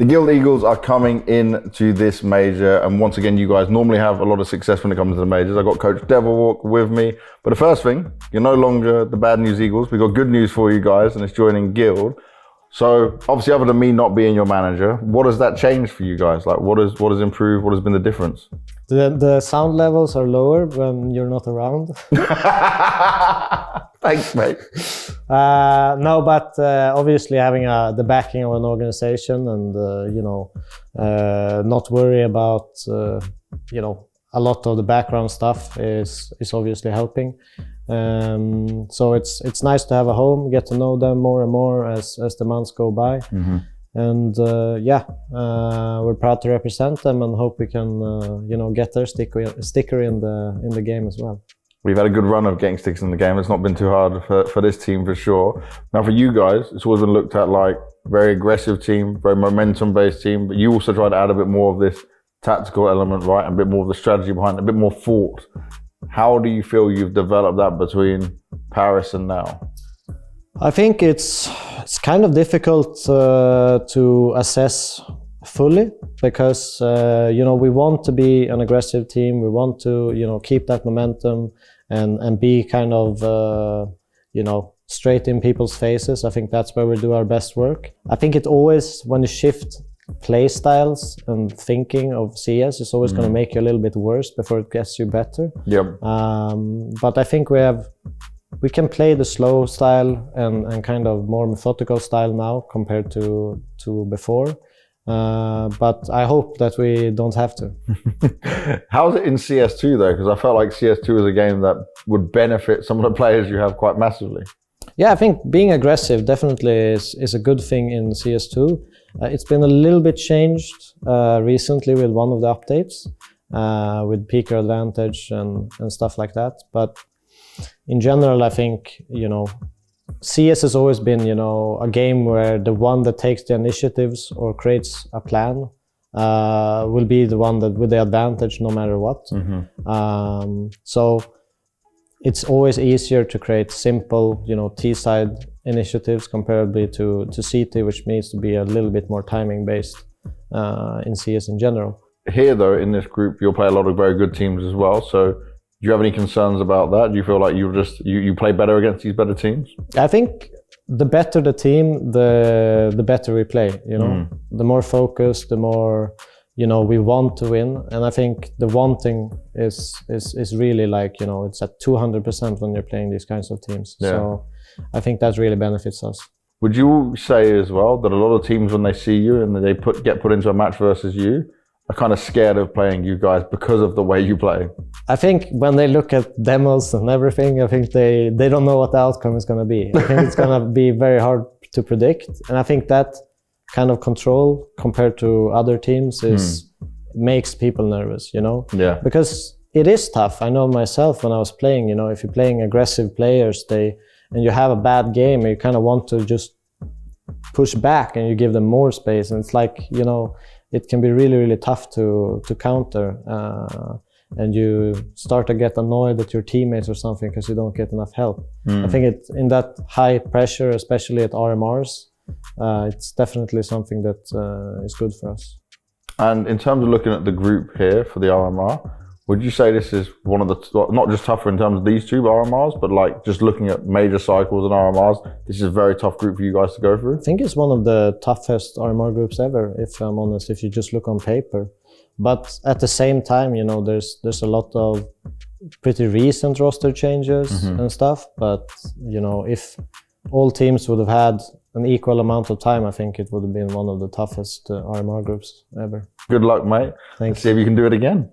The Guild Eagles are coming into this major, and once again, you guys normally have a lot of success when it comes to the majors. I've got Coach Devilwalk with me, but the first thing, you're no longer the Bad News Eagles. We've got good news for you guys, and it's joining Guild. So obviously, other than me not being your manager, what has that changed for you guys? Like, what has improved? What has been the difference? The sound levels are lower when you're not around. Thanks, mate. No, but obviously having the backing of an organization and not worry about a lot of the background stuff is obviously helping. So it's nice to have a home, get to know them more and more as the months go by. Mm-hmm. And we're proud to represent them and hope we can get their sticker in the game as well. We've had a good run of getting sticks in the game. It's not been too hard for this team for sure. Now for you guys, it's always been looked at like very aggressive team, very momentum based team, but you also try to add a bit more of this tactical element, right? And a bit more of the strategy behind it, a bit more thought. How do you feel you've developed that between Paris and now? I think it's kind of difficult to assess fully because we want to be an aggressive team. We want to keep that momentum and be kind of straight in people's faces. I think that's where we do our best work. I think it always, when you shift play styles and thinking of CS, it's always going to make you a little bit worse before it gets you better. Yep. But I think we can play the slow style and kind of more methodical style now compared to before. But I hope that we don't have to. How's it in CS2 though? Because I felt like CS2 is a game that would benefit some of the players you have quite massively. Yeah, I think being aggressive definitely is a good thing in CS2. It's been a little bit changed recently with one of the updates, with peaker advantage and stuff like that. But in general, I think, CS has always been, a game where the one that takes the initiatives or creates a plan will be the one that with the advantage no matter what. Mm-hmm. So it's always easier to create simple, T-side initiatives comparably to CT, which needs to be a little bit more timing based in CS in general. Here though, in this group, you'll play a lot of very good teams as well. So do you have any concerns about that? Do you feel like you play better against these better teams? I think the better the team, the better we play, The more focused, the more, we want to win. And I think the wanting is really like, it's at 200% when you're playing these kinds of teams. Yeah. So I think that really benefits us. Would you say as well that a lot of teams, when they see you and they get put into a match versus you, are kind of scared of playing you guys because of the way you play? I think when they look at demos and everything, I think they don't know what the outcome is going to be. I think it's going to be very hard to predict. And I think that kind of control compared to other teams makes people nervous, Yeah. Because it is tough. I know myself when I was playing, if you're playing aggressive players, and you have a bad game, you kind of want to just push back and you give them more space. And it's like, it can be really, really tough to counter. And you start to get annoyed at your teammates or something because you don't get enough help. I think it's in that high pressure, especially at RMRs, it's definitely something that is good for us. And in terms of looking at the group here for the RMR, would you say this is one of the, not just tougher in terms of these two RMRs, but like just looking at major cycles and RMRs, this is a very tough group for you guys to go through? I think it's one of the toughest RMR groups ever, if I'm honest, if you just look on paper. But at the same time, there's a lot of pretty recent roster changes and stuff. But, if all teams would have had an equal amount of time, I think it would have been one of the toughest RMR groups ever. Good luck, mate. Thanks. Let's see if you can do it again.